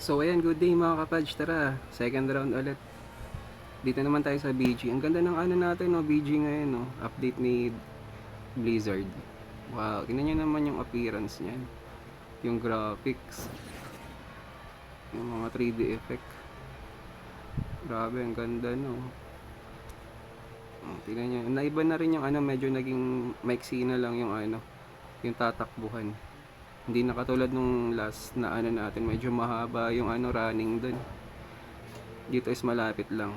So ayan, good day mga kapadge. Tara, second round ulit. Dito naman tayo sa BG. Ang ganda ng ano natin, no, BG ngayon, no. Update ni Blizzard. Wow, tingnan nyo naman yung appearance niyan. Yung graphics. Yung mga 3D effect. Grabe, ang ganda, no. Tingnan nyo. Naiba na rin yung ano, medyo naging maiksi na lang yung ano, yung tatakbuhan. Hindi na katulad nung last na ano natin, medyo mahaba yung ano running dun. Dito is malapit lang.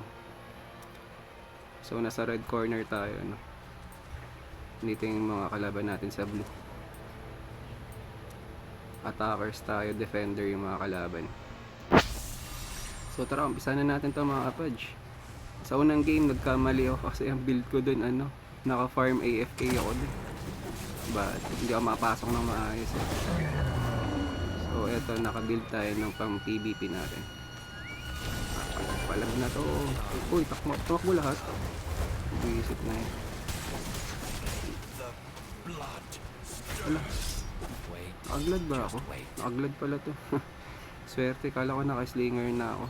So nasa red corner tayo, no. Dito yung mga kalaban natin sa blue. Attackers tayo, defender yung mga kalaban. So tara, umpisa na natin to mga kapadge. Sa unang game nagkamali ako kasi ang build ko dun ano, naka farm AFK ako dun. But hindi ako makapasok ng maayos eh. So eto, naka-build tayo ng pang PvP natin. Palag na to. Uy, takbo lahat. Buisit na yun. Wala. Nakaglad ba ako? Nakaglad pala to. Swerte, kala ko naka-slinger na ako.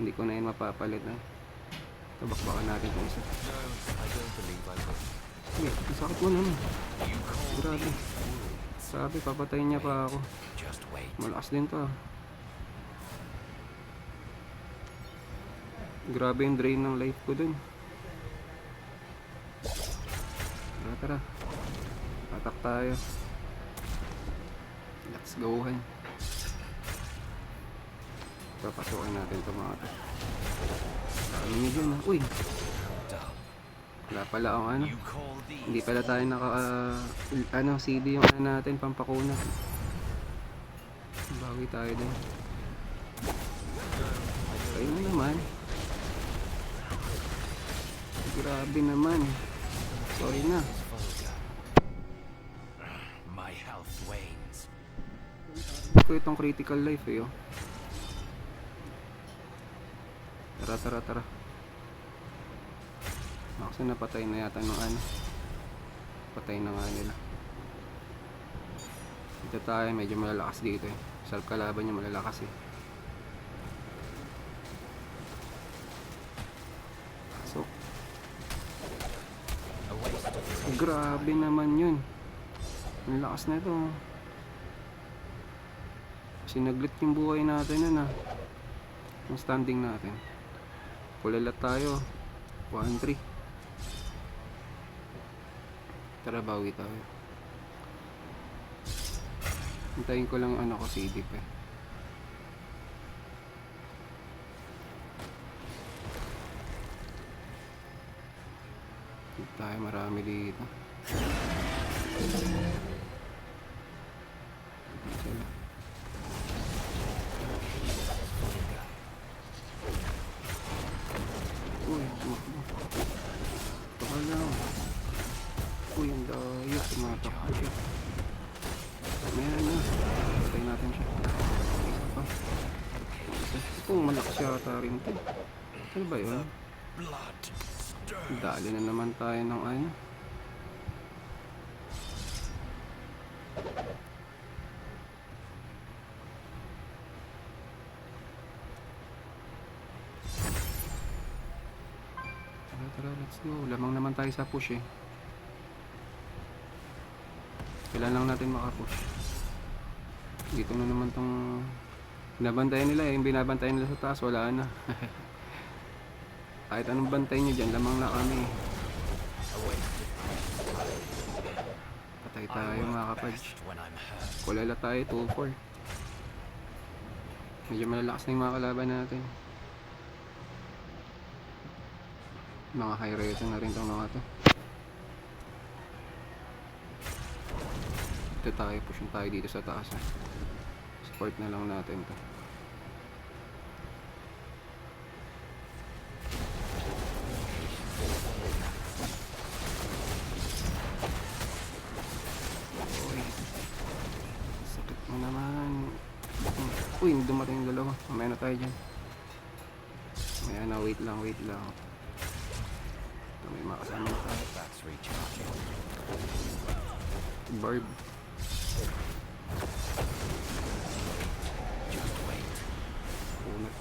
Hindi ko na yun mapapalit. Tabakbakan natin kung isa. Uy, sakit mo naman. Grabe. Sabi, papatayin niya pa ako. Malakas din to. Grabe yung drain ng life ko dun. Tara. Attack tayo. Let's go. Papasukin natin ito mga ito. Dami nyo dyan. Uy! Wala pala ang ano. Hindi pala tayo naka CD yung ano natin, pampakuna. Bawi tayo din. Ayun na naman. Grabe naman. Sorry na. Hindi ko itong critical life eh. Oh. Tara. Kasi napatay na yata ng ano. Patay na nga nila. Dito tayo, medyo malalakas dito eh. Sarap kalaban niya, malalakas eh. So, grabe naman yun. Ang lakas na ito. Sinaglit yung buhay natin yun ah. Yung standing natin. Pulalat tayo. 1-3. Tara, bawi tayo. Hintayin ko lang ano ko CD pa eh. Hindi tayo marami dito. Sila. Uy, tumakbo. Baka lang. Uy, ang dayo. Tumatakbo siya. Ayan na. Patay natin siya. Isa pa. Kung malakas yata rin ito. Ano ba yun? Dali na naman tayo ng ano. Tara, let's go. Lamang naman tayo sa push eh. Kailan lang natin makapush. Dito na naman tong binabantayan nila eh. Yung binabantayan nila sa taas, wala na. Kahit anong bantay nyo dyan, lamang na kami. Patay tayo mga kapadge. Kulala tayo, 2-4. Medyo malalakas na yung mga kalaban natin. Mga high rating na rin itong mga to. Dito tayo, push tayo dito sa taas eh. Support na lang natin to. Sakit mo naman. Uy, dumating yung dalawa. Mamaya na tayo dyan. Mamaya na, wait lang. May makasama na tayo. Barb.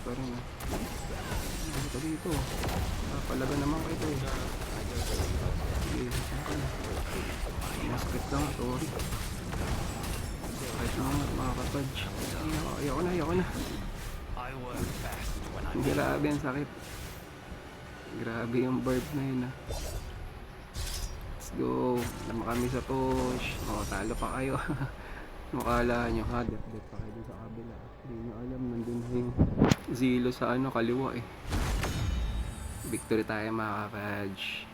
pa rin ah. Ano ka dito? Papalaga naman kayo to eh. Sige, saan ka na? Masakit lang, sorry. Kahit mga makakapudge. Ayoko na. Grabe ang sakit. Grabe yung burp na yun ah. Let's go. Naman kami sa push. Talo pa kayo. Makala nyo ha, death pa kayo sa kabila. Hindi nyo alam, nandun na yung zilo sa kaliwa eh. Victory tayo mga kapudge.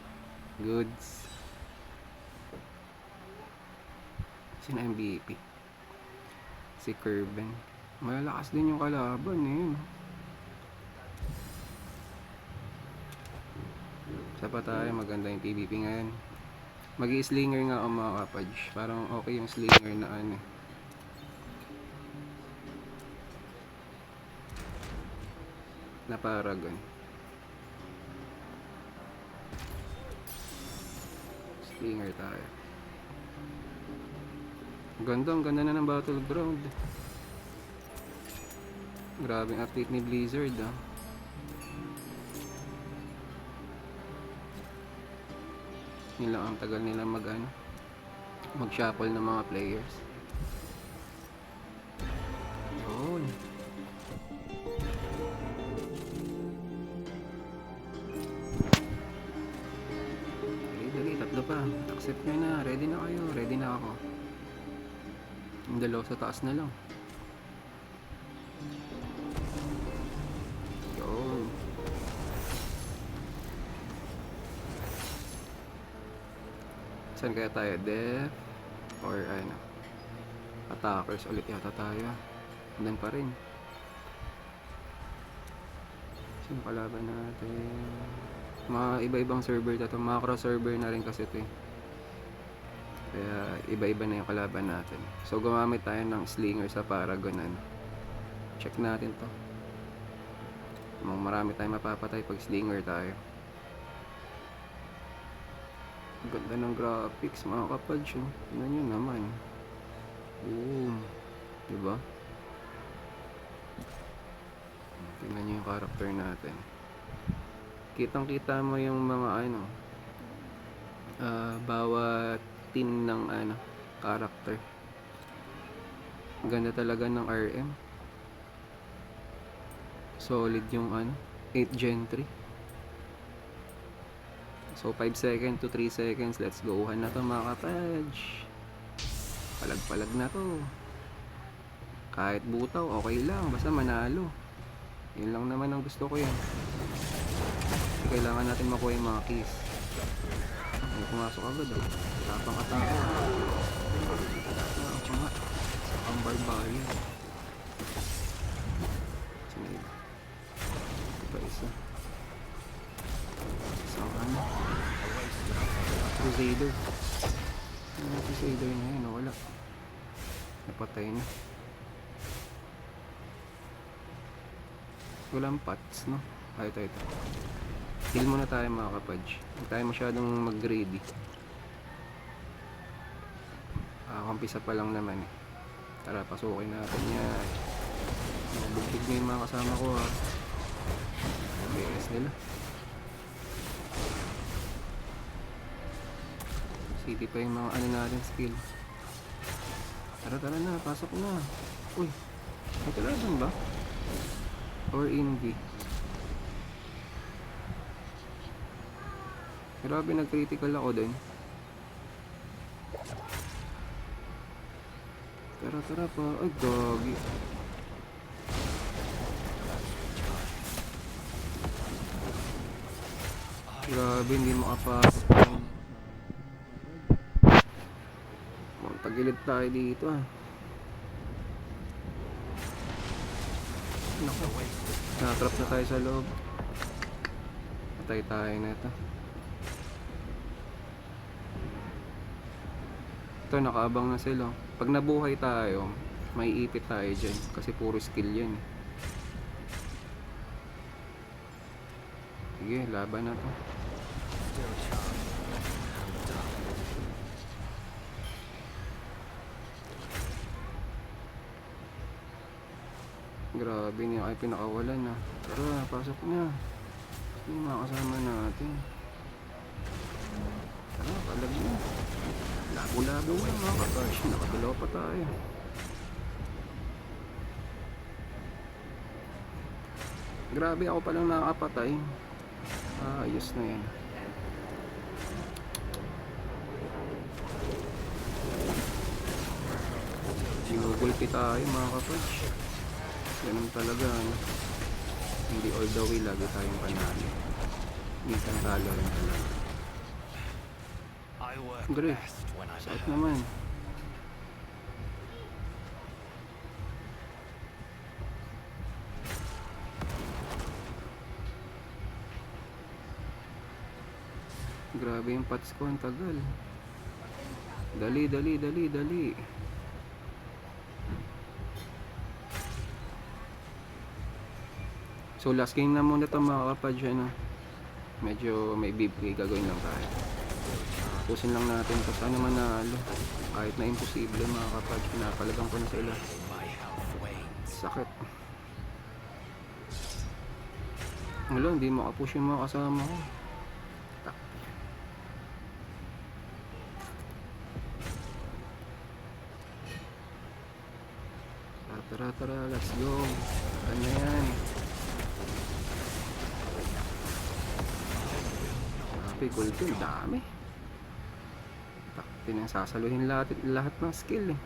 Goods. Sino MVP? Si Kerben. Malalakas din yung kalaban eh. No? Sa pa tayo, maganda yung PvP ngayon. Mag-i-slinger nga ako mga kapudge. Parang okay yung slinger na ano eh. Na Paragon. Slinger tayo. Ang ganda na ng battleground. Grabe ang update ni Blizzard ah. Nila ang tagal nila mag-shuffle ng mga players. Yun. Dali, tatlo pa. Accept nyo na. Ready na kayo. Ready na ako. Yung dalawa sa taas na lang. Yun. Saan kaya tayo? Death? Or attackers ulit yata tayo. Andan pa rin. Sino kalaban natin? Mga iba-ibang server na ito. Mga cross server na rin kasi ito eh. Kaya iba-iba na yung kalaban natin. So gumamit tayo ng slinger sa Paragon. Check natin to. Marami tayong mapapatay pag slinger tayo. Ganda ng graphics mga kapudge. Tingnan nyo naman. Boom. Diba? Tingnan nyo yung character natin. Kitang kita mo yung mga bawat tin ng character. Ganda talaga ng RM. Solid yung 8 Gen 3. So 5 seconds to 3 seconds. Let's go. Na to mga kapudge. Palag-palag na to. Kahit butaw, okay lang. Basta manalo. Yun lang naman ang gusto ko yan. Kailangan natin makuha yung mga keys. Ay, pumasok agad oh. Tapang atake. Ako nga. Ang barbarian. Sinay. Ito isa. Isang Crusader. Crusader na yun. Wala. Napatay na. Walang pots, no? Ito. Heal muna tayo mga kapudge. Hindi tayo masyadong mag-greedy. Kumpisa pa lang naman eh. Tara, pasukin natin yan. Bugtog na yung mga kasama ko ha. BS nila. City pa yung mga natin skill. Tara na, pasok na. Uy, may kalaban ba? Or indie? Grabe, nag-critical ako din. Tara pa. Ay, gagi. Grabe, hindi makapasok. Tagilid tayo dito ah. Naku, natrap na tayo sa loob. Patay tayo na ito. Ito, nakaabang na sila. Pag nabuhay tayo, may ipit tayo dyan. Kasi puro skill yan. Sige, laban na to. Grabe niya ay pinakawalan na. Tara, pasok na. Yung mga kasama natin. Tara, kalag na. Labo-labo na mga kapash. Nakadalaw pa tayo. Grabe ako palang nakakapatay. Ayos na yan. Ginugulpi tayo mga kapash. Ganun talaga, ano? Hindi all the way lagi tayong panalo. Minsan talo rin talaga. Andre, sakit naman. Grabe yung pats ko, ang tagal. Dali, dali, dali, dali. So last game na muna ito mga kapad, ano. Medyo may BB gagawin lang tayo. Pusin lang natin kung saan naman nalo. Kahit na imposible mga kapad, pinapalagang ko na sila. Sakit. Wala, hindi makapush yung mga kasama ko. Tara, tara, let's go. Ano yan? Sabi, gold yun, dami. Pinagsasaluhin lahat ng skill eh.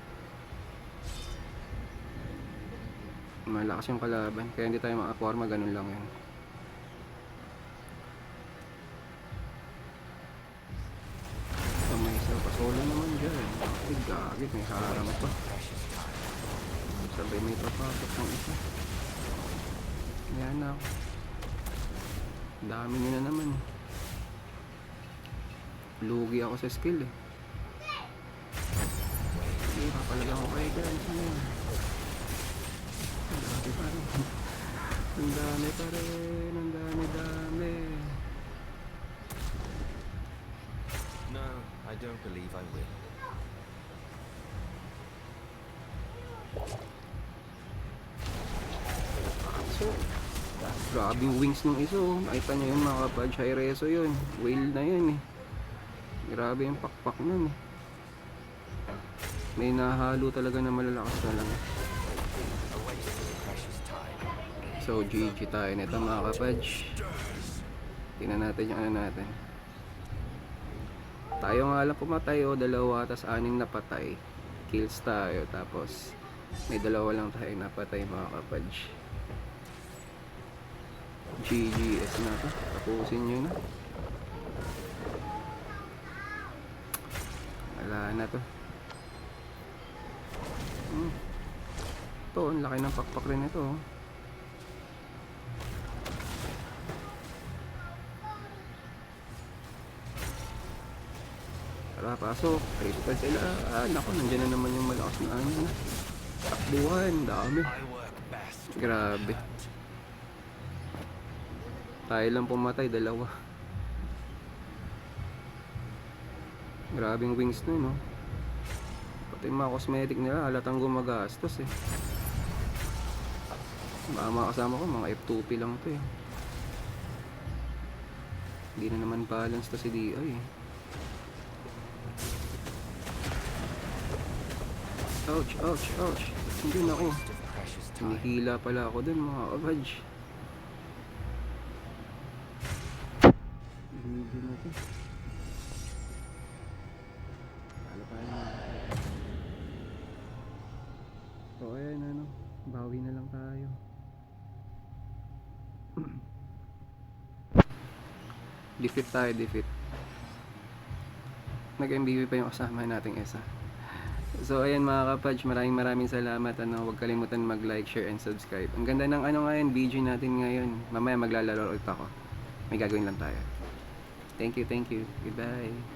Malakas yung kalaban, kaya hindi tayo makaporma, ganun lang yan. So, may isa pasolo naman dyan. Gagit, may harang pa. Sabay may papasok ng isa. Yan na ako. Dami nyo na naman. Lugi ako sa skill eh. Sige, papalaga ako kayo dyan. Ang dami pa rin. Ang dami pa rin. Ang dami. No, I don't believe I will. So, grabe yung wings nung iso. Nakita nyo yun mga kapad. High reso yun. Whale na yun eh. Grabe yung pakpak nun eh. May nahalo talaga na malalakas talaga. So GG tayo nito mga kapad. Tingnan natin yung ano natin. Tayo nga lang pumatay o dalawa, tas 6 napatay. Kills tayo, tapos may dalawa lang tayo napatay mga kapad. GGS na to. Tapusin nyo na. Wala na to. Ito, ang laki ng pakpak rin ito. Tara, pasok. Critical sila. Naku, nandiyan na naman yung malakas na ano. Takbuhan, dami. Grabe. Tayo lang pumatay, dalawa. Grabing wings nun, no? Pati yung mga cosmetic nila, halatang gumagastos eh. Baka mga kasama ko, mga F2P lang to eh. Hindi na naman balance to si DI eh. Ouch, ouch, ouch. Hindi ako. Hinihila pala ako dun mga kabadge. Hindi na to. Talo tayo mga kabadge. So ayan ano, bawi na lang tayo. Defeat tayo, defeat. Nag-MVP pa yung kasama nating isa. So ayan mga kapadge, maraming salamat. Huwag kalimutan mag-like, share, and subscribe. Ang ganda ng ngayon, BG natin ngayon. Mamaya maglalaro ulit ako. May gagawin lang tayo. Thank you, goodbye.